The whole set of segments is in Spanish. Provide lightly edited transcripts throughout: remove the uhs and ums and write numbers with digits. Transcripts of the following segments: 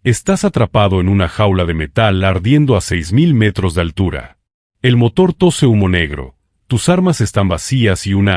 Estás atrapado en una jaula de metal ardiendo a 6000 metros de altura. El motor tose humo negro, tus armas están vacías y un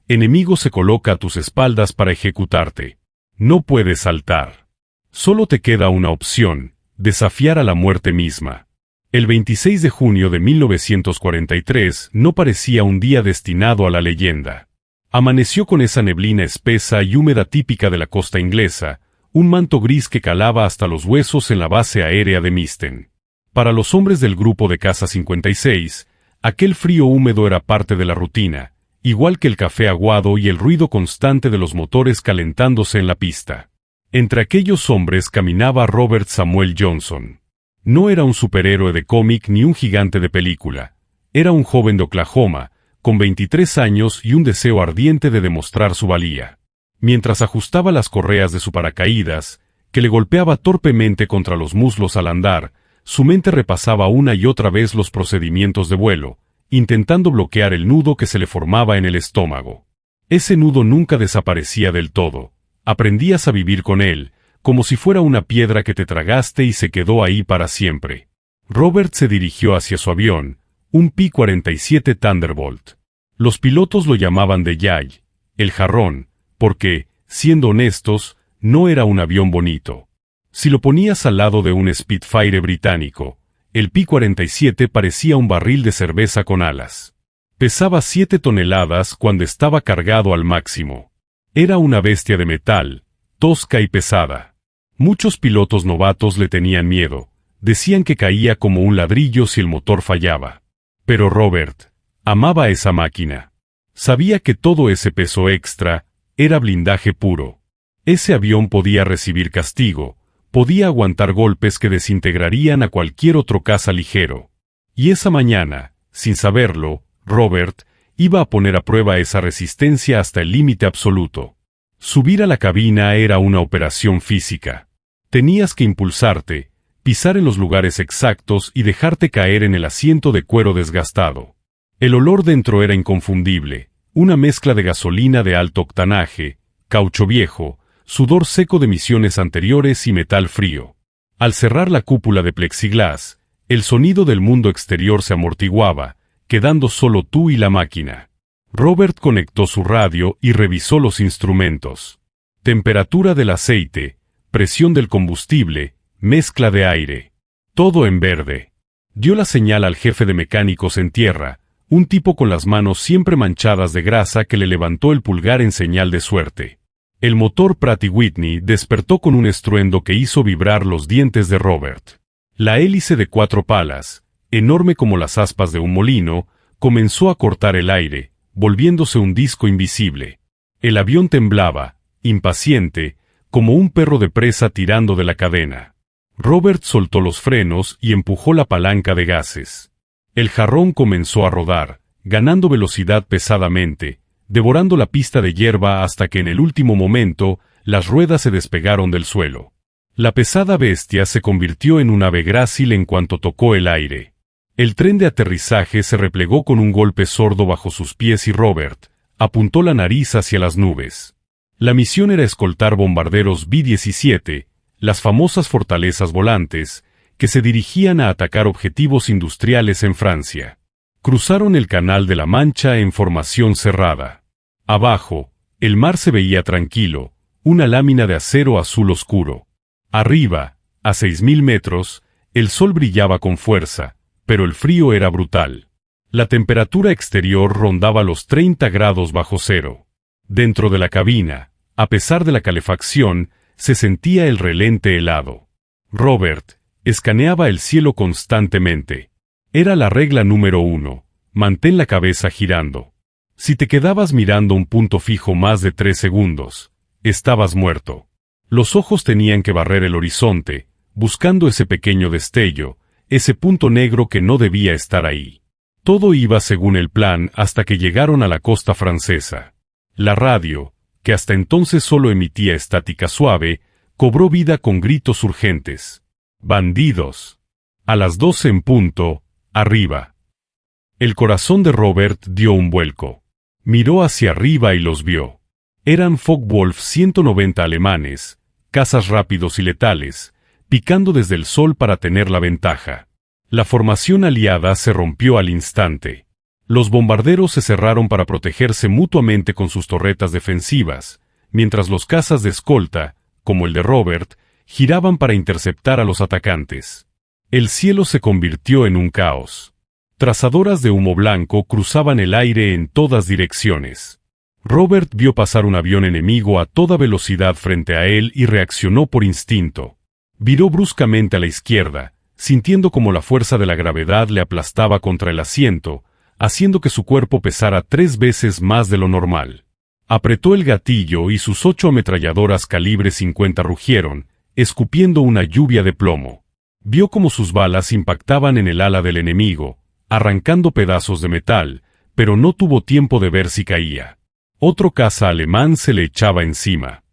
enemigo se coloca a tus espaldas para ejecutarte. No puedes saltar. Solo te queda una opción, desafiar a la muerte misma. El 26 de junio de 1943 no parecía un día destinado a la leyenda. Amaneció con esa neblina espesa y húmeda típica de la costa inglesa, un manto gris que calaba hasta los huesos en la base aérea de Misten. Para los hombres del grupo de Casa 56, aquel frío húmedo era parte de la rutina, igual que el café aguado y el ruido constante de los motores calentándose en la pista. Entre aquellos hombres caminaba Robert Samuel Johnson. No era un superhéroe de cómic ni un gigante de película. Era un joven de Oklahoma, con 23 años y un deseo ardiente de demostrar su valía. Mientras ajustaba las correas de su paracaídas, que le golpeaba torpemente contra los muslos al andar, su mente repasaba una y otra vez los procedimientos de vuelo, intentando bloquear el nudo que se le formaba en el estómago. Ese nudo nunca desaparecía del todo. Aprendías a vivir con él, como si fuera una piedra que te tragaste y se quedó ahí para siempre. Robert se dirigió hacia su avión, un P-47 Thunderbolt. Los pilotos lo llamaban The Jay, el jarrón, porque, siendo honestos, no era un avión bonito. Si lo ponías al lado de un Spitfire británico, el P-47 parecía un barril de cerveza con alas. Pesaba 7 toneladas cuando estaba cargado al máximo. Era una bestia de metal, tosca y pesada. Muchos pilotos novatos le tenían miedo, decían que caía como un ladrillo si el motor fallaba. Pero Robert amaba esa máquina. Sabía que todo ese peso extra era blindaje puro. Ese avión podía recibir castigo, podía aguantar golpes que desintegrarían a cualquier otro caza ligero. Y esa mañana, sin saberlo, Robert iba a poner a prueba esa resistencia hasta el límite absoluto. Subir a la cabina era una operación física. Tenías que impulsarte, pisar en los lugares exactos y dejarte caer en el asiento de cuero desgastado. El olor dentro era inconfundible, una mezcla de gasolina de alto octanaje, caucho viejo, sudor seco de misiones anteriores y metal frío. Al cerrar la cúpula de plexiglas, el sonido del mundo exterior se amortiguaba, quedando solo tú y la máquina. Robert conectó su radio y revisó los instrumentos. Temperatura del aceite, presión del combustible, mezcla de aire. Todo en verde. Dio la señal al jefe de mecánicos en tierra, un tipo con las manos siempre manchadas de grasa que le levantó el pulgar en señal de suerte. El motor Pratt & Whitney despertó con un estruendo que hizo vibrar los dientes de Robert. La hélice de 4 palas, enorme como las aspas de un molino, comenzó a cortar el aire, volviéndose un disco invisible. El avión temblaba, impaciente, como un perro de presa tirando de la cadena. Robert soltó los frenos y empujó la palanca de gases. El jarrón comenzó a rodar, ganando velocidad pesadamente, devorando la pista de hierba hasta que en el último momento las ruedas se despegaron del suelo. La pesada bestia se convirtió en un ave grácil en cuanto tocó el aire. El tren de aterrizaje se replegó con un golpe sordo bajo sus pies y Robert apuntó la nariz hacia las nubes. La misión era escoltar bombarderos B-17, las famosas fortalezas volantes, que se dirigían a atacar objetivos industriales en Francia. Cruzaron el Canal de la Mancha en formación cerrada. Abajo, el mar se veía tranquilo, una lámina de acero azul oscuro. Arriba, a 6000 metros, el sol brillaba con fuerza, pero el frío era brutal. La temperatura exterior rondaba los 30 grados bajo cero. Dentro de la cabina, a pesar de la calefacción, se sentía el relente helado. Robert escaneaba el cielo constantemente. Era la regla número 1, mantén la cabeza girando. Si te quedabas mirando un punto fijo más de 3 segundos, estabas muerto. Los ojos tenían que barrer el horizonte, buscando ese pequeño destello, ese punto negro que no debía estar ahí. Todo iba según el plan hasta que llegaron a la costa francesa. La radio, que hasta entonces solo emitía estática suave, cobró vida con gritos urgentes. ¡Bandidos! A las 12 en punto, arriba. El corazón de Robert dio un vuelco. Miró hacia arriba y los vio. Eran Focke-Wulf 190 alemanes, cazas rápidos y letales, picando desde el sol para tener la ventaja. La formación aliada se rompió al instante. Los bombarderos se cerraron para protegerse mutuamente con sus torretas defensivas, mientras los cazas de escolta, como el de Robert, giraban para interceptar a los atacantes. El cielo se convirtió en un caos. Trazadoras de humo blanco cruzaban el aire en todas direcciones. Robert vio pasar un avión enemigo a toda velocidad frente a él y reaccionó por instinto. Viró bruscamente a la izquierda, sintiendo como la fuerza de la gravedad le aplastaba contra el asiento, haciendo que su cuerpo pesara 3 veces más de lo normal. Apretó el gatillo y sus 8 ametralladoras calibre 50 rugieron, escupiendo una lluvia de plomo. Vio como sus balas impactaban en el ala del enemigo, arrancando pedazos de metal, pero no tuvo tiempo de ver si caía. Otro caza alemán se le echaba encima.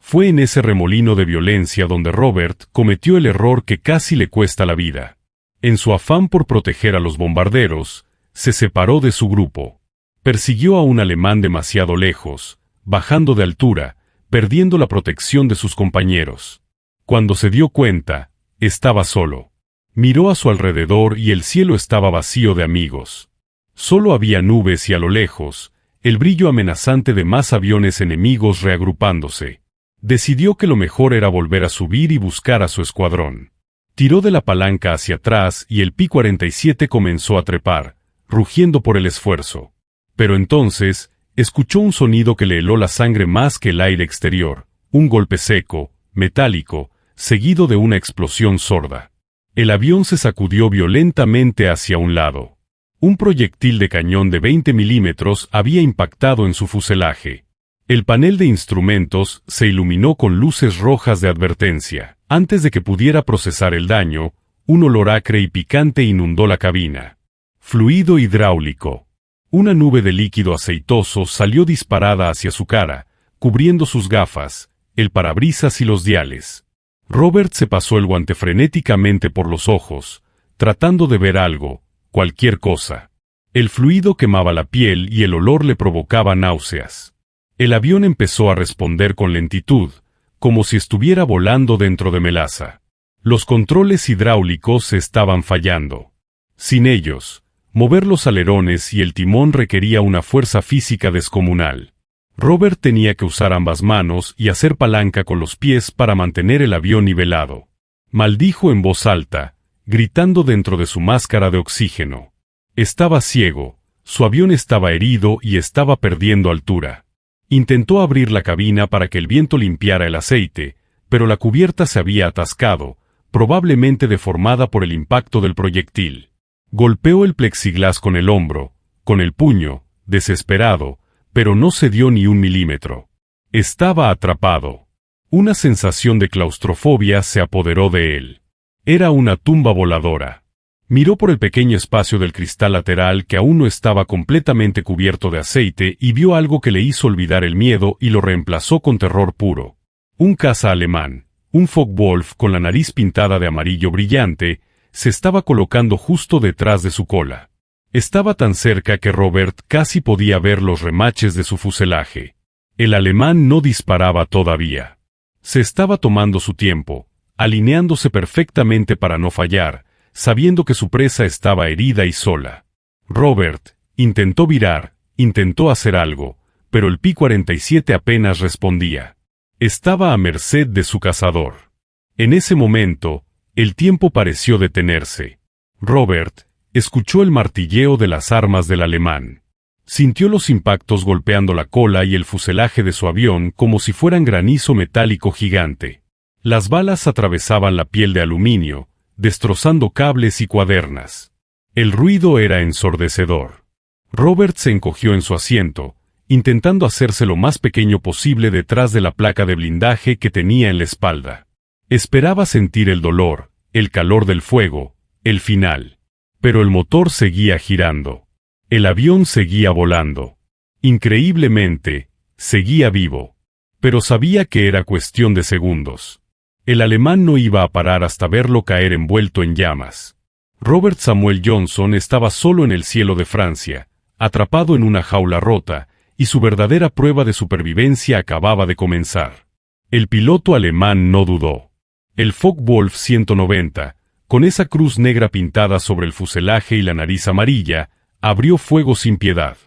Fue en ese remolino de violencia donde Robert cometió el error que casi le cuesta la vida. En su afán por proteger a los bombarderos, se separó de su grupo. Persiguió a un alemán demasiado lejos, bajando de altura, perdiendo la protección de sus compañeros. Cuando se dio cuenta, estaba solo. Miró a su alrededor y el cielo estaba vacío de amigos. Solo había nubes y a lo lejos, el brillo amenazante de más aviones enemigos reagrupándose. Decidió que lo mejor era volver a subir y buscar a su escuadrón. Tiró de la palanca hacia atrás y el Pi-47 comenzó a trepar, rugiendo por el esfuerzo. Pero entonces, escuchó un sonido que le heló la sangre más que el aire exterior, un golpe seco, metálico, seguido de una explosión sorda. El avión se sacudió violentamente hacia un lado. Un proyectil de cañón de 20 milímetros había impactado en su fuselaje. El panel de instrumentos se iluminó con luces rojas de advertencia. Antes de que pudiera procesar el daño, un olor acre y picante inundó la cabina. Fluido hidráulico. Una nube de líquido aceitoso salió disparada hacia su cara, cubriendo sus gafas, el parabrisas y los diales. Robert se pasó el guante frenéticamente por los ojos, tratando de ver algo, cualquier cosa. El fluido quemaba la piel y el olor le provocaba náuseas. El avión empezó a responder con lentitud, como si estuviera volando dentro de melaza. Los controles hidráulicos estaban fallando. Sin ellos, mover los alerones y el timón requería una fuerza física descomunal. Robert tenía que usar ambas manos y hacer palanca con los pies para mantener el avión nivelado. Maldijo en voz alta, gritando dentro de su máscara de oxígeno. Estaba ciego, su avión estaba herido y estaba perdiendo altura. Intentó abrir la cabina para que el viento limpiara el aceite, pero la cubierta se había atascado, probablemente deformada por el impacto del proyectil. Golpeó el plexiglás con el hombro, con el puño, desesperado, pero no cedió ni un milímetro. Estaba atrapado. Una sensación de claustrofobia se apoderó de él. Era una tumba voladora. Miró por el pequeño espacio del cristal lateral que aún no estaba completamente cubierto de aceite y vio algo que le hizo olvidar el miedo y lo reemplazó con terror puro. Un caza alemán, un Focke-Wulf con la nariz pintada de amarillo brillante, se estaba colocando justo detrás de su cola. Estaba tan cerca que Robert casi podía ver los remaches de su fuselaje. El alemán no disparaba todavía. Se estaba tomando su tiempo, alineándose perfectamente para no fallar, sabiendo que su presa estaba herida y sola. Robert intentó virar, intentó hacer algo, pero el Pi-47 apenas respondía. Estaba a merced de su cazador. En ese momento, el tiempo pareció detenerse. Robert escuchó el martilleo de las armas del alemán. Sintió los impactos golpeando la cola y el fuselaje de su avión como si fueran granizo metálico gigante. Las balas atravesaban la piel de aluminio, destrozando cables y cuadernas. El ruido era ensordecedor. Robert se encogió en su asiento, intentando hacerse lo más pequeño posible detrás de la placa de blindaje que tenía en la espalda. Esperaba sentir el dolor, el calor del fuego, el final. Pero el motor seguía girando. El avión seguía volando. Increíblemente, seguía vivo. Pero sabía que era cuestión de segundos. El alemán no iba a parar hasta verlo caer envuelto en llamas. Robert Samuel Johnson estaba solo en el cielo de Francia, atrapado en una jaula rota, y su verdadera prueba de supervivencia acababa de comenzar. El piloto alemán no dudó. El Focke-Wulf 190, con esa cruz negra pintada sobre el fuselaje y la nariz amarilla, abrió fuego sin piedad.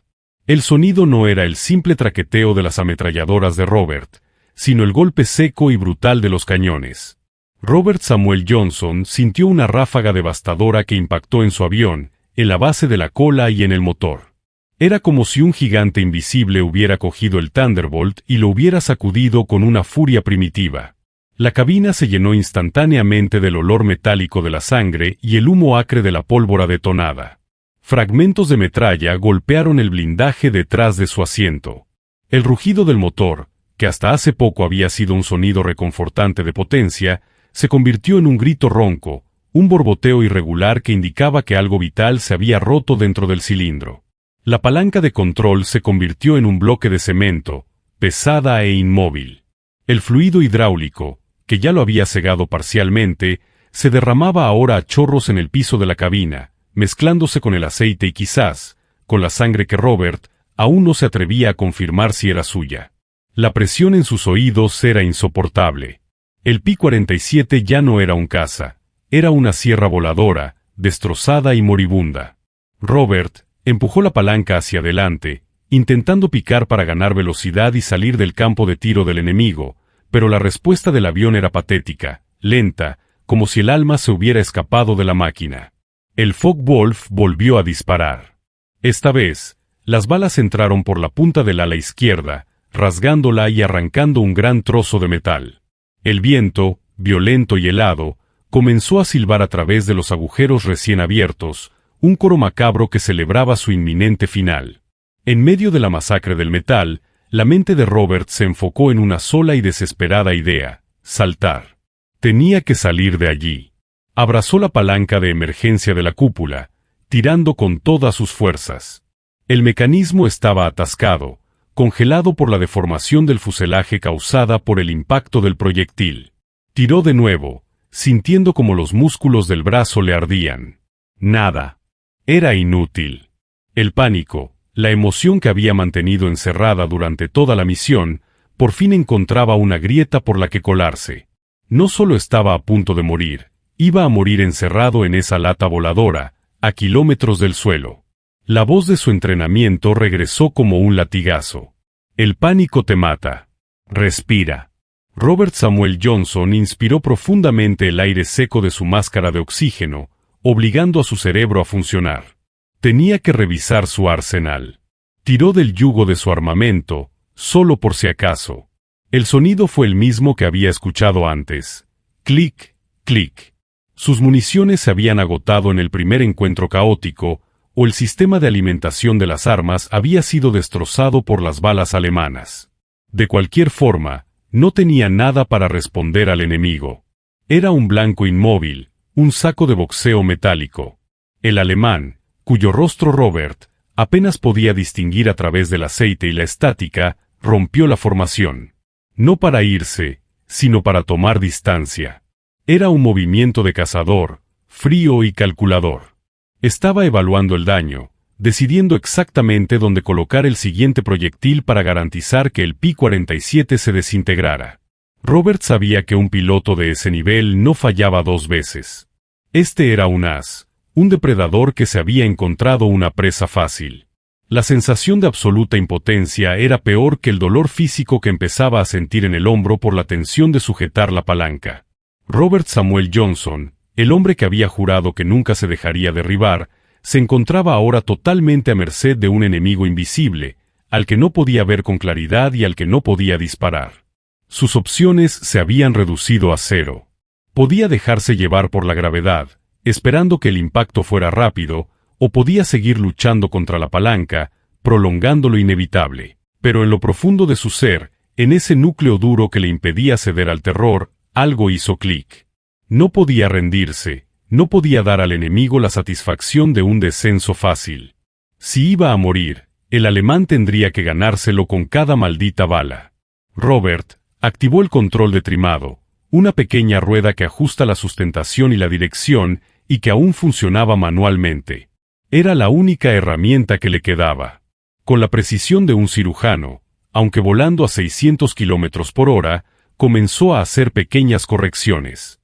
El sonido no era el simple traqueteo de las ametralladoras de Robert, sino el golpe seco y brutal de los cañones. Robert Samuel Johnson sintió una ráfaga devastadora que impactó en su avión, en la base de la cola y en el motor. Era como si un gigante invisible hubiera cogido el Thunderbolt y lo hubiera sacudido con una furia primitiva. La cabina se llenó instantáneamente del olor metálico de la sangre y el humo acre de la pólvora detonada. Fragmentos de metralla golpearon el blindaje detrás de su asiento. El rugido del motor, que hasta hace poco había sido un sonido reconfortante de potencia, se convirtió en un grito ronco, un borboteo irregular que indicaba que algo vital se había roto dentro del cilindro. La palanca de control se convirtió en un bloque de cemento, pesada e inmóvil. El fluido hidráulico, que ya lo había cegado parcialmente, se derramaba ahora a chorros en el piso de la cabina, mezclándose con el aceite y quizás, con la sangre que Robert aún no se atrevía a confirmar si era suya. La presión en sus oídos era insoportable. El Pi-47 ya no era un caza, era una sierra voladora, destrozada y moribunda. Robert empujó la palanca hacia adelante, intentando picar para ganar velocidad y salir del campo de tiro del enemigo, pero la respuesta del avión era patética, lenta, como si el alma se hubiera escapado de la máquina. El Focke-Wulf volvió a disparar. Esta vez, las balas entraron por la punta del ala izquierda, rasgándola y arrancando un gran trozo de metal. El viento, violento y helado, comenzó a silbar a través de los agujeros recién abiertos, un coro macabro que celebraba su inminente final. En medio de la masacre del metal, la mente de Robert se enfocó en una sola y desesperada idea: saltar. Tenía que salir de allí. Abrazó la palanca de emergencia de la cúpula, tirando con todas sus fuerzas. El mecanismo estaba atascado, congelado por la deformación del fuselaje causada por el impacto del proyectil. Tiró de nuevo, sintiendo como los músculos del brazo le ardían. Nada. Era inútil. El pánico, la emoción que había mantenido encerrada durante toda la misión, por fin encontraba una grieta por la que colarse. No solo estaba a punto de morir, iba a morir encerrado en esa lata voladora, a kilómetros del suelo. La voz de su entrenamiento regresó como un latigazo. El pánico te mata. Respira. Robert Samuel Johnson inspiró profundamente el aire seco de su máscara de oxígeno, obligando a su cerebro a funcionar. Tenía que revisar su arsenal. Tiró del yugo de su armamento, solo por si acaso. El sonido fue el mismo que había escuchado antes. Clic, clic. Sus municiones se habían agotado en el primer encuentro caótico, o el sistema de alimentación de las armas había sido destrozado por las balas alemanas. De cualquier forma, no tenía nada para responder al enemigo. Era un blanco inmóvil, un saco de boxeo metálico. El alemán, cuyo rostro Robert apenas podía distinguir a través del aceite y la estática, rompió la formación. No para irse, sino para tomar distancia. Era un movimiento de cazador, frío y calculador. Estaba evaluando el daño, decidiendo exactamente dónde colocar el siguiente proyectil para garantizar que el Pi-47 se desintegrara. Robert sabía que un piloto de ese nivel no fallaba dos veces. Este era un as, un depredador que se había encontrado una presa fácil. La sensación de absoluta impotencia era peor que el dolor físico que empezaba a sentir en el hombro por la tensión de sujetar la palanca. Robert Samuel Johnson, el hombre que había jurado que nunca se dejaría derribar, se encontraba ahora totalmente a merced de un enemigo invisible, al que no podía ver con claridad y al que no podía disparar. Sus opciones se habían reducido a cero. Podía dejarse llevar por la gravedad, esperando que el impacto fuera rápido, o podía seguir luchando contra la palanca, prolongando lo inevitable. Pero en lo profundo de su ser, en ese núcleo duro que le impedía ceder al terror, algo hizo clic. No podía rendirse, no podía dar al enemigo la satisfacción de un descenso fácil. Si iba a morir, el alemán tendría que ganárselo con cada maldita bala. Robert activó el control de trimado, una pequeña rueda que ajusta la sustentación y la dirección y que aún funcionaba manualmente. Era la única herramienta que le quedaba. Con la precisión de un cirujano, aunque volando a 600 km/h, comenzó a hacer pequeñas correcciones.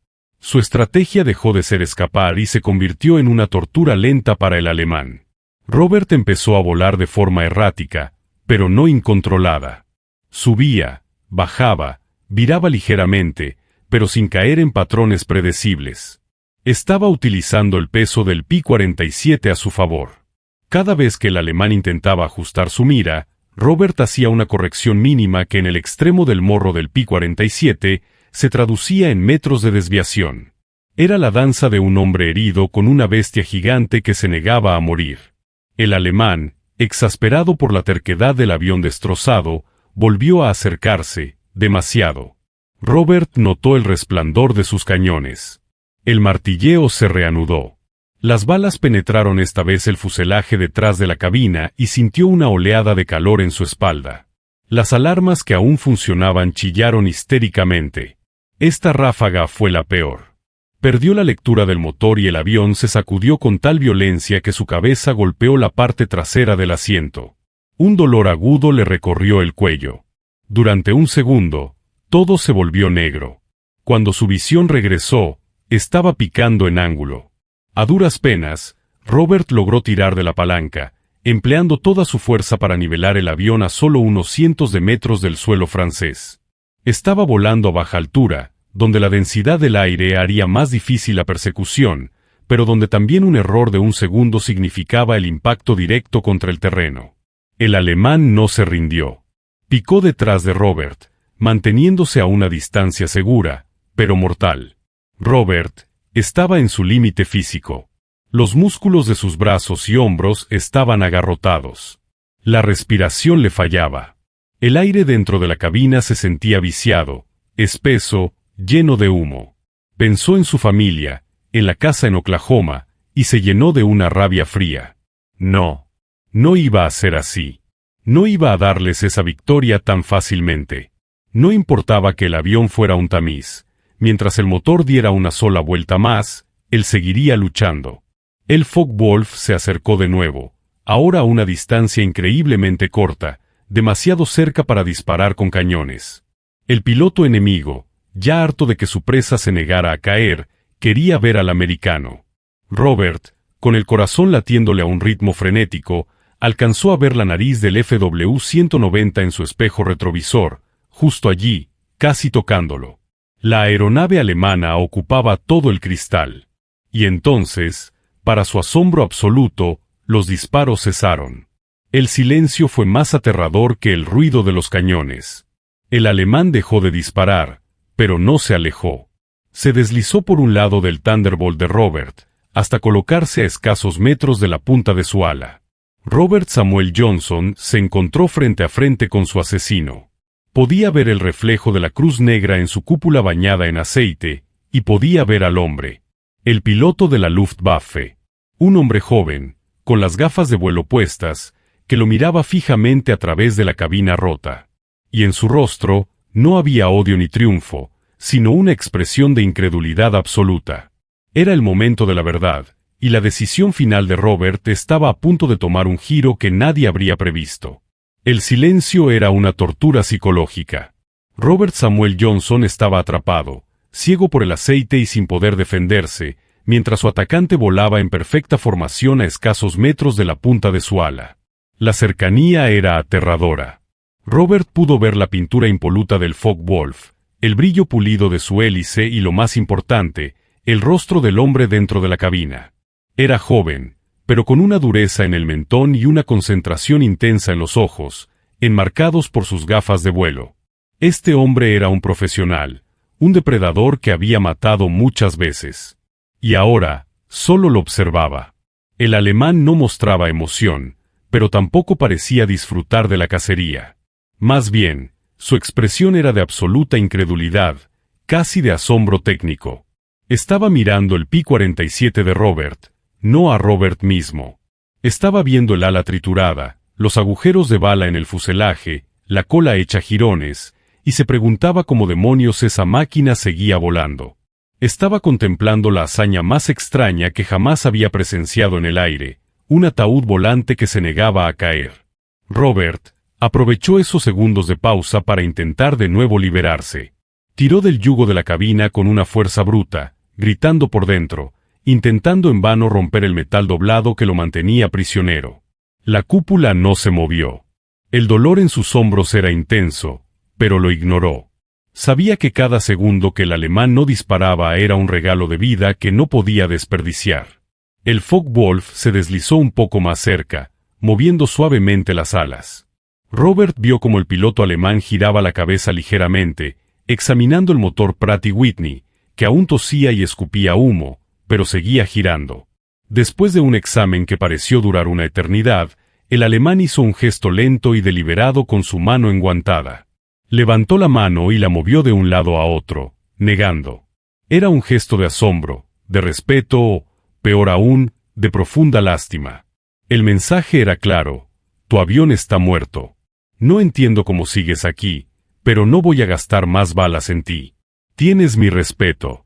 Su estrategia dejó de ser escapar y se convirtió en una tortura lenta para el alemán. Robert empezó a volar de forma errática, pero no incontrolada. Subía, bajaba, viraba ligeramente, pero sin caer en patrones predecibles. Estaba utilizando el peso del Pi-47 a su favor. Cada vez que el alemán intentaba ajustar su mira, Robert hacía una corrección mínima que en el extremo del morro del Pi-47 se traducía en metros de desviación. Era la danza de un hombre herido con una bestia gigante que se negaba a morir. El alemán, exasperado por la terquedad del avión destrozado, volvió a acercarse, demasiado. Robert notó el resplandor de sus cañones. El martilleo se reanudó. Las balas penetraron esta vez el fuselaje detrás de la cabina y sintió una oleada de calor en su espalda. Las alarmas que aún funcionaban chillaron histéricamente. Esta ráfaga fue la peor. Perdió la lectura del motor y el avión se sacudió con tal violencia que su cabeza golpeó la parte trasera del asiento. Un dolor agudo le recorrió el cuello. Durante un segundo, todo se volvió negro. Cuando su visión regresó, estaba picando en ángulo. A duras penas, Robert logró tirar de la palanca, empleando toda su fuerza para nivelar el avión a solo unos cientos de metros del suelo francés. Estaba volando a baja altura, donde la densidad del aire haría más difícil la persecución, pero donde también un error de un segundo significaba el impacto directo contra el terreno. El alemán no se rindió. Picó detrás de Robert, manteniéndose a una distancia segura, pero mortal. Robert estaba en su límite físico. Los músculos de sus brazos y hombros estaban agarrotados. La respiración le fallaba. El aire dentro de la cabina se sentía viciado, espeso, lleno de humo. Pensó en su familia, en la casa en Oklahoma, y se llenó de una rabia fría. No iba a ser así. No iba a darles esa victoria tan fácilmente. No importaba que el avión fuera un tamiz. Mientras el motor diera una sola vuelta más, él seguiría luchando. El Focke-Wulf se acercó de nuevo, ahora a una distancia increíblemente corta, demasiado cerca para disparar con cañones. El piloto enemigo, ya harto de que su presa se negara a caer, quería ver al americano. Robert, con el corazón latiéndole a un ritmo frenético, alcanzó a ver la nariz del FW-190 en su espejo retrovisor, justo allí, casi tocándolo. La aeronave alemana ocupaba todo el cristal. Y entonces, para su asombro absoluto, los disparos cesaron. El silencio fue más aterrador que el ruido de los cañones. El alemán dejó de disparar, pero no se alejó. Se deslizó por un lado del Thunderbolt de Robert, hasta colocarse a escasos metros de la punta de su ala. Robert Samuel Johnson se encontró frente a frente con su asesino. Podía ver el reflejo de la cruz negra en su cúpula bañada en aceite, y podía ver al hombre. El piloto de la Luftwaffe. Un hombre joven, con las gafas de vuelo puestas, que lo miraba fijamente a través de la cabina rota. Y en su rostro, no había odio ni triunfo, sino una expresión de incredulidad absoluta. Era el momento de la verdad, y la decisión final de Robert estaba a punto de tomar un giro que nadie habría previsto. El silencio era una tortura psicológica. Robert Samuel Johnson estaba atrapado, ciego por el aceite y sin poder defenderse, mientras su atacante volaba en perfecta formación a escasos metros de la punta de su ala. La cercanía era aterradora. Robert pudo ver la pintura impoluta del Focke-Wulf, el brillo pulido de su hélice y, lo más importante, el rostro del hombre dentro de la cabina. Era joven, pero con una dureza en el mentón y una concentración intensa en los ojos, enmarcados por sus gafas de vuelo. Este hombre era un profesional, un depredador que había matado muchas veces. Y ahora, solo lo observaba. El alemán no mostraba emoción, pero tampoco parecía disfrutar de la cacería. Más bien, su expresión era de absoluta incredulidad, casi de asombro técnico. Estaba mirando el Pi-47 de Robert, no a Robert mismo. Estaba viendo el ala triturada, los agujeros de bala en el fuselaje, la cola hecha jirones, y se preguntaba cómo demonios esa máquina seguía volando. Estaba contemplando la hazaña más extraña que jamás había presenciado en el aire, un ataúd volante que se negaba a caer. Robert aprovechó esos segundos de pausa para intentar de nuevo liberarse. Tiró del yugo de la cabina con una fuerza bruta, gritando por dentro, intentando en vano romper el metal doblado que lo mantenía prisionero. La cúpula no se movió. El dolor en sus hombros era intenso, pero lo ignoró. Sabía que cada segundo que el alemán no disparaba era un regalo de vida que no podía desperdiciar. El Focke-Wulf se deslizó un poco más cerca, moviendo suavemente las alas. Robert vio como el piloto alemán giraba la cabeza ligeramente, examinando el motor Pratt & Whitney, que aún tosía y escupía humo, pero seguía girando. Después de un examen que pareció durar una eternidad, el alemán hizo un gesto lento y deliberado con su mano enguantada. Levantó la mano y la movió de un lado a otro, negando. Era un gesto de asombro, de respeto o, peor aún, de profunda lástima. El mensaje era claro: tu avión está muerto. No entiendo cómo sigues aquí, pero no voy a gastar más balas en ti. Tienes mi respeto.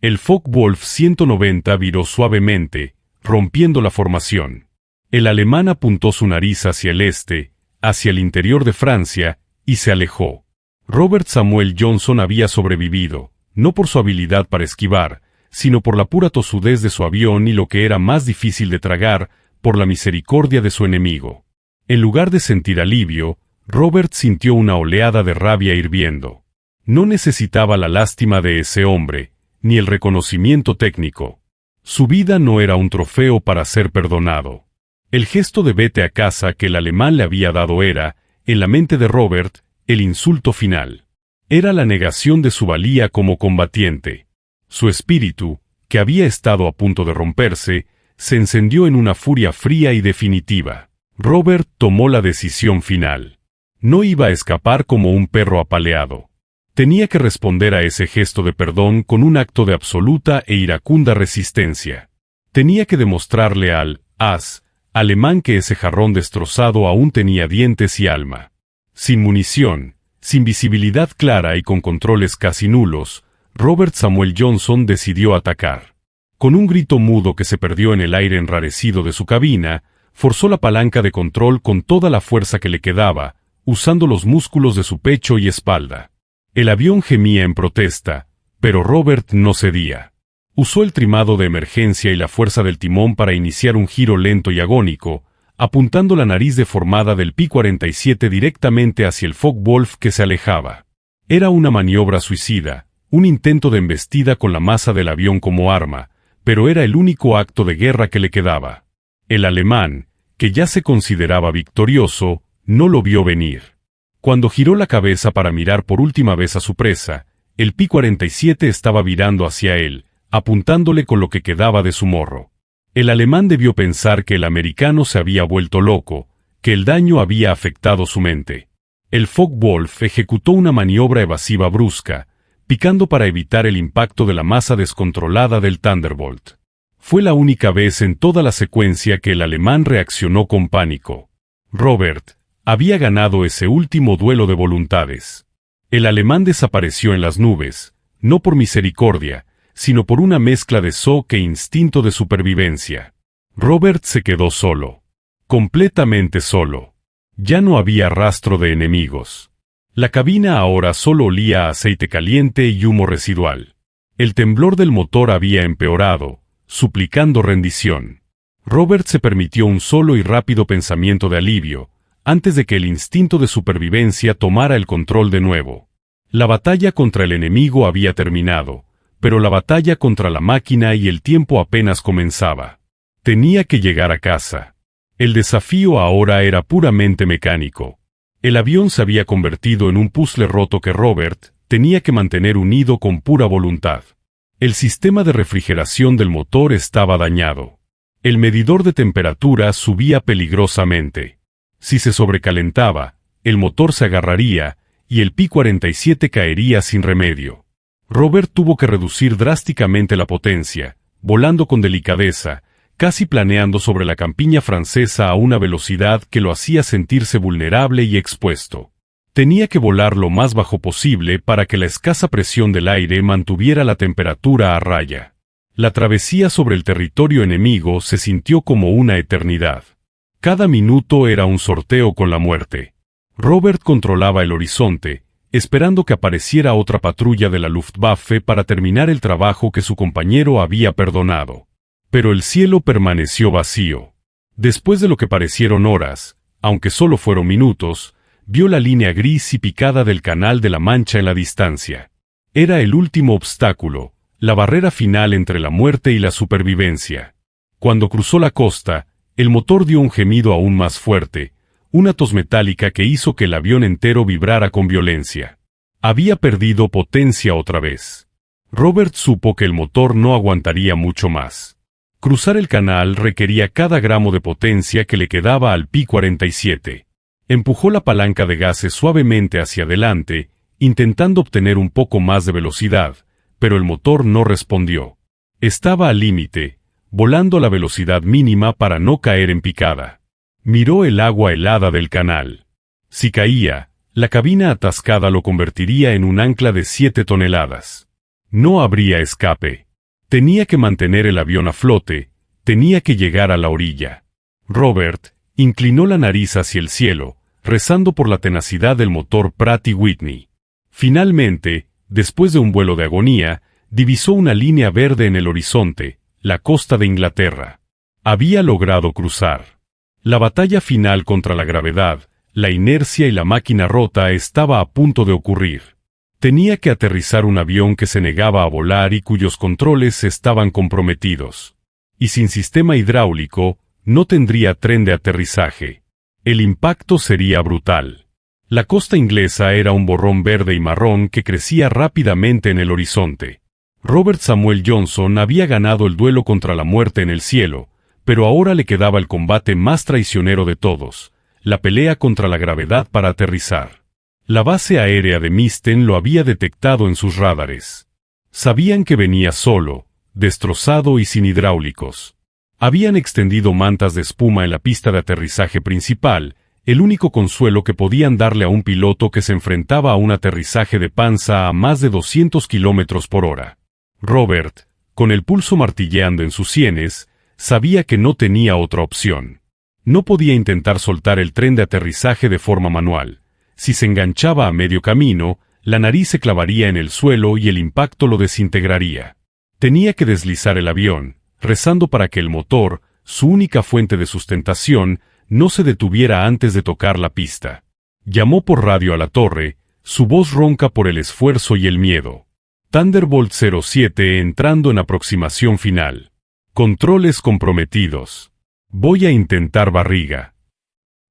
El Focke-Wulf 190 viró suavemente, rompiendo la formación. El alemán apuntó su nariz hacia el este, hacia el interior de Francia, y se alejó. Robert Samuel Johnson había sobrevivido, no por su habilidad para esquivar, sino por la pura tosudez de su avión y, lo que era más difícil de tragar, por la misericordia de su enemigo. En lugar de sentir alivio, Robert sintió una oleada de rabia hirviendo. No necesitaba la lástima de ese hombre, ni el reconocimiento técnico. Su vida no era un trofeo para ser perdonado. El gesto de vete a casa que el alemán le había dado era, en la mente de Robert, el insulto final. Era la negación de su valía como combatiente. Su espíritu, que había estado a punto de romperse, se encendió en una furia fría y definitiva. Robert tomó la decisión final. No iba a escapar como un perro apaleado. Tenía que responder a ese gesto de perdón con un acto de absoluta e iracunda resistencia. Tenía que demostrarle al alemán que ese jarrón destrozado aún tenía dientes y alma. Sin munición, sin visibilidad clara y con controles casi nulos, Robert Samuel Johnson decidió atacar. Con un grito mudo que se perdió en el aire enrarecido de su cabina, forzó la palanca de control con toda la fuerza que le quedaba, usando los músculos de su pecho y espalda. El avión gemía en protesta, pero Robert no cedía. Usó el trimado de emergencia y la fuerza del timón para iniciar un giro lento y agónico, apuntando la nariz deformada del Pi-47 directamente hacia el Focke-Wulf que se alejaba. Era una maniobra suicida, un intento de embestida con la masa del avión como arma, pero era el único acto de guerra que le quedaba. El alemán, que ya se consideraba victorioso, no lo vio venir. Cuando giró la cabeza para mirar por última vez a su presa, el Pi-47 estaba virando hacia él, apuntándole con lo que quedaba de su morro. El alemán debió pensar que el americano se había vuelto loco, que el daño había afectado su mente. El Focke-Wulf ejecutó una maniobra evasiva brusca, picando para evitar el impacto de la masa descontrolada del Thunderbolt. Fue la única vez en toda la secuencia que el alemán reaccionó con pánico. Robert había ganado ese último duelo de voluntades. El alemán desapareció en las nubes, no por misericordia, sino por una mezcla de shock e instinto de supervivencia. Robert se quedó solo. Completamente solo. Ya no había rastro de enemigos. La cabina ahora solo olía a aceite caliente y humo residual. El temblor del motor había empeorado, suplicando rendición. Robert se permitió un solo y rápido pensamiento de alivio, antes de que el instinto de supervivencia tomara el control de nuevo. La batalla contra el enemigo había terminado, pero la batalla contra la máquina y el tiempo apenas comenzaba. Tenía que llegar a casa. El desafío ahora era puramente mecánico. El avión se había convertido en un puzzle roto que Robert tenía que mantener unido con pura voluntad. El sistema de refrigeración del motor estaba dañado. El medidor de temperatura subía peligrosamente. Si se sobrecalentaba, el motor se agarraría, y el Pi-47 caería sin remedio. Robert tuvo que reducir drásticamente la potencia, volando con delicadeza, casi planeando sobre la campiña francesa a una velocidad que lo hacía sentirse vulnerable y expuesto. Tenía que volar lo más bajo posible para que la escasa presión del aire mantuviera la temperatura a raya. La travesía sobre el territorio enemigo se sintió como una eternidad. Cada minuto era un sorteo con la muerte. Robert controlaba el horizonte, esperando que apareciera otra patrulla de la Luftwaffe para terminar el trabajo que su compañero había perdonado. Pero el cielo permaneció vacío. Después de lo que parecieron horas, aunque solo fueron minutos, vio la línea gris y picada del Canal de la Mancha en la distancia. Era el último obstáculo, la barrera final entre la muerte y la supervivencia. Cuando cruzó la costa, el motor dio un gemido aún más fuerte, una tos metálica que hizo que el avión entero vibrara con violencia. Había perdido potencia otra vez. Robert supo que el motor no aguantaría mucho más. Cruzar el canal requería cada gramo de potencia que le quedaba al P-47. Empujó la palanca de gases suavemente hacia adelante, intentando obtener un poco más de velocidad, pero el motor no respondió. Estaba al límite, volando a la velocidad mínima para no caer en picada. Miró el agua helada del canal. Si caía, la cabina atascada lo convertiría en un ancla de 7 toneladas. No habría escape. Tenía que mantener el avión a flote, tenía que llegar a la orilla. Robert inclinó la nariz hacia el cielo, rezando por la tenacidad del motor Pratt & Whitney. Finalmente, después de un vuelo de agonía, divisó una línea verde en el horizonte, la costa de Inglaterra. Había logrado cruzar. La batalla final contra la gravedad, la inercia y la máquina rota estaba a punto de ocurrir. Tenía que aterrizar un avión que se negaba a volar y cuyos controles estaban comprometidos. Y sin sistema hidráulico, no tendría tren de aterrizaje. El impacto sería brutal. La costa inglesa era un borrón verde y marrón que crecía rápidamente en el horizonte. Robert Samuel Johnson había ganado el duelo contra la muerte en el cielo, pero ahora le quedaba el combate más traicionero de todos, la pelea contra la gravedad para aterrizar. La base aérea de Misten lo había detectado en sus radares. Sabían que venía solo, destrozado y sin hidráulicos. Habían extendido mantas de espuma en la pista de aterrizaje principal, el único consuelo que podían darle a un piloto que se enfrentaba a un aterrizaje de panza a más de 200 kilómetros por hora. Robert, con el pulso martilleando en sus sienes, sabía que no tenía otra opción. No podía intentar soltar el tren de aterrizaje de forma manual. Si se enganchaba a medio camino, la nariz se clavaría en el suelo y el impacto lo desintegraría. Tenía que deslizar el avión, rezando para que el motor, su única fuente de sustentación, no se detuviera antes de tocar la pista. Llamó por radio a la torre, su voz ronca por el esfuerzo y el miedo. Thunderbolt 07 entrando en aproximación final. Controles comprometidos. Voy a intentar barriga.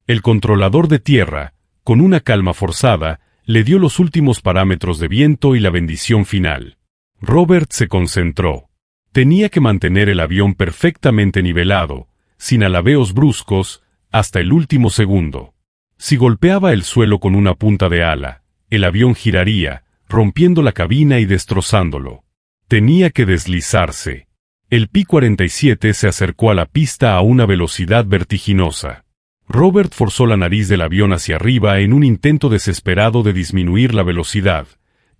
El controlador de tierra, con una calma forzada, le dio los últimos parámetros de viento y la bendición final. Robert se concentró. Tenía que mantener el avión perfectamente nivelado, sin alabeos bruscos, hasta el último segundo. Si golpeaba el suelo con una punta de ala, el avión giraría, rompiendo la cabina y destrozándolo. Tenía que deslizarse. El P-47 se acercó a la pista a una velocidad vertiginosa. Robert forzó la nariz del avión hacia arriba en un intento desesperado de disminuir la velocidad,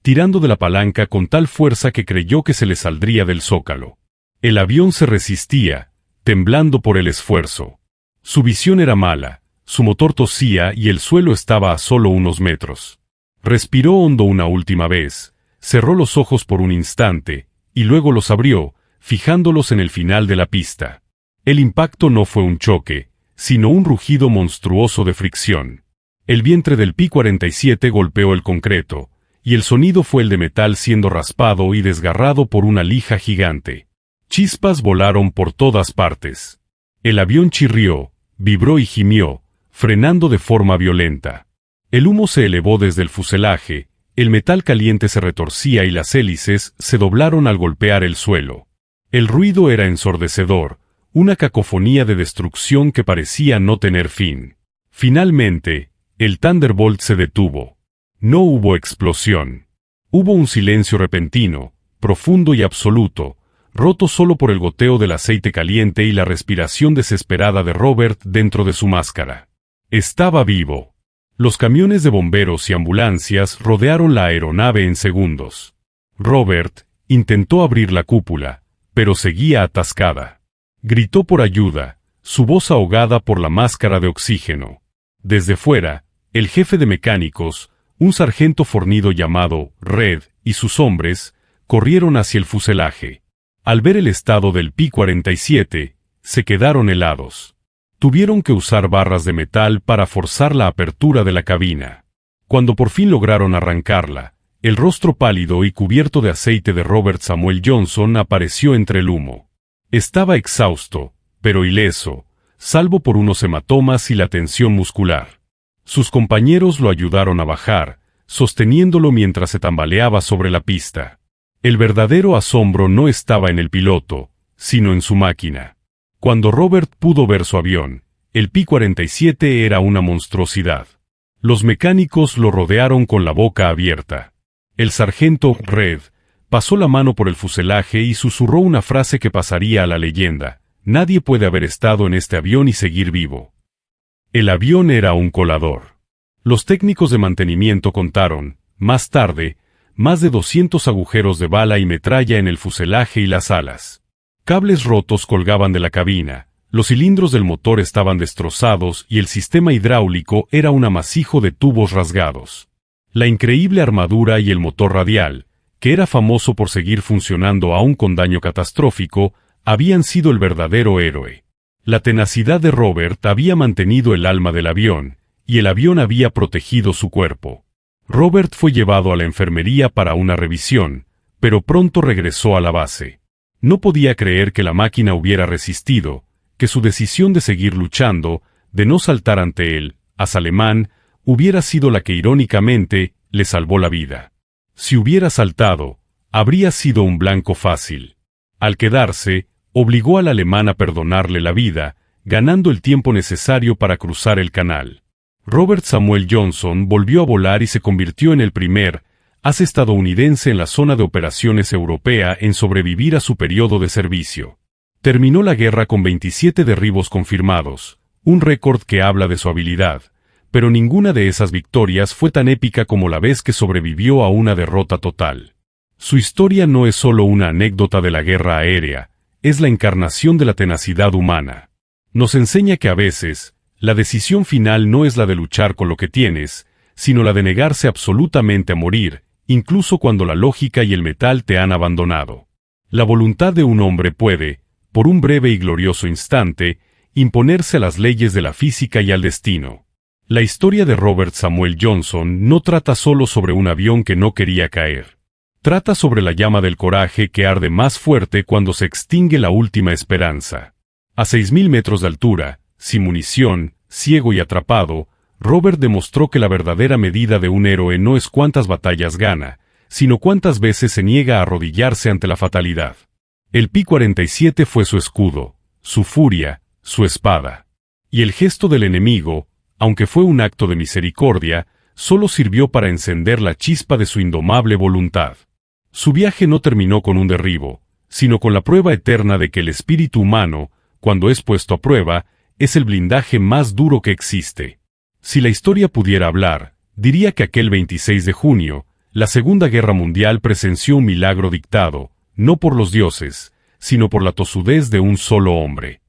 tirando de la palanca con tal fuerza que creyó que se le saldría del zócalo. El avión se resistía, temblando por el esfuerzo. Su visión era mala, su motor tosía y el suelo estaba a solo unos metros. Respiró hondo una última vez, cerró los ojos por un instante, y luego los abrió, fijándolos en el final de la pista. El impacto no fue un choque, sino un rugido monstruoso de fricción. El vientre del P-47 golpeó el concreto, y el sonido fue el de metal siendo raspado y desgarrado por una lija gigante. Chispas volaron por todas partes. El avión chirrió, vibró y gimió, frenando de forma violenta. El humo se elevó desde el fuselaje, el metal caliente se retorcía y las hélices se doblaron al golpear el suelo. El ruido era ensordecedor, una cacofonía de destrucción que parecía no tener fin. Finalmente, el Thunderbolt se detuvo. No hubo explosión. Hubo un silencio repentino, profundo y absoluto, roto solo por el goteo del aceite caliente y la respiración desesperada de Robert dentro de su máscara. Estaba vivo. Los camiones de bomberos y ambulancias rodearon la aeronave en segundos. Robert intentó abrir la cúpula, pero seguía atascada. Gritó por ayuda, su voz ahogada por la máscara de oxígeno. Desde fuera, el jefe de mecánicos, Un sargento fornido llamado Red y sus hombres corrieron hacia el fuselaje. Al ver el estado del P-47, se quedaron helados. Tuvieron que usar barras de metal para forzar la apertura de la cabina. Cuando por fin lograron arrancarla, el rostro pálido y cubierto de aceite de Robert Samuel Johnson apareció entre el humo. Estaba exhausto, pero ileso, salvo por unos hematomas y la tensión muscular. Sus compañeros lo ayudaron a bajar, sosteniéndolo mientras se tambaleaba sobre la pista. El verdadero asombro no estaba en el piloto, sino en su máquina. Cuando Robert pudo ver su avión, el P-47 era una monstruosidad. Los mecánicos lo rodearon con la boca abierta. El sargento Red pasó la mano por el fuselaje y susurró una frase que pasaría a la leyenda: nadie puede haber estado en este avión y seguir vivo. El avión era un colador. Los técnicos de mantenimiento contaron, más tarde, más de 200 agujeros de bala y metralla en el fuselaje y las alas. Cables rotos colgaban de la cabina, los cilindros del motor estaban destrozados y el sistema hidráulico era un amasijo de tubos rasgados. La increíble armadura y el motor radial, que era famoso por seguir funcionando aún con daño catastrófico, habían sido el verdadero héroe. La tenacidad de Robert había mantenido el alma del avión, y el avión había protegido su cuerpo. Robert fue llevado a la enfermería para una revisión, pero pronto regresó a la base. No podía creer que la máquina hubiera resistido, que su decisión de seguir luchando, de no saltar ante él, alemán, hubiera sido la que irónicamente le salvó la vida. Si hubiera saltado, habría sido un blanco fácil. Al quedarse, obligó al alemán a perdonarle la vida, ganando el tiempo necesario para cruzar el canal. Robert Samuel Johnson volvió a volar y se convirtió en el primer estadounidense en la zona de operaciones europea en sobrevivir a su periodo de servicio. Terminó la guerra con 27 derribos confirmados, un récord que habla de su habilidad, pero ninguna de esas victorias fue tan épica como la vez que sobrevivió a una derrota total. Su historia no es solo una anécdota de la guerra aérea, es la encarnación de la tenacidad humana. Nos enseña que a veces, la decisión final no es la de luchar con lo que tienes, sino la de negarse absolutamente a morir, incluso cuando la lógica y el metal te han abandonado. La voluntad de un hombre puede, por un breve y glorioso instante, imponerse a las leyes de la física y al destino. La historia de Robert Samuel Johnson no trata solo sobre un avión que no quería caer. Trata sobre la llama del coraje que arde más fuerte cuando se extingue la última esperanza. A 6.000 metros de altura, sin munición, ciego y atrapado, Robert demostró que la verdadera medida de un héroe no es cuántas batallas gana, sino cuántas veces se niega a arrodillarse ante la fatalidad. El P-47 fue su escudo, su furia, su espada. Y el gesto del enemigo, aunque fue un acto de misericordia, solo sirvió para encender la chispa de su indomable voluntad. Su viaje no terminó con un derribo, sino con la prueba eterna de que el espíritu humano, cuando es puesto a prueba, es el blindaje más duro que existe. Si la historia pudiera hablar, diría que aquel 26 de junio, la Segunda Guerra Mundial presenció un milagro dictado, no por los dioses, sino por la tosudez de un solo hombre.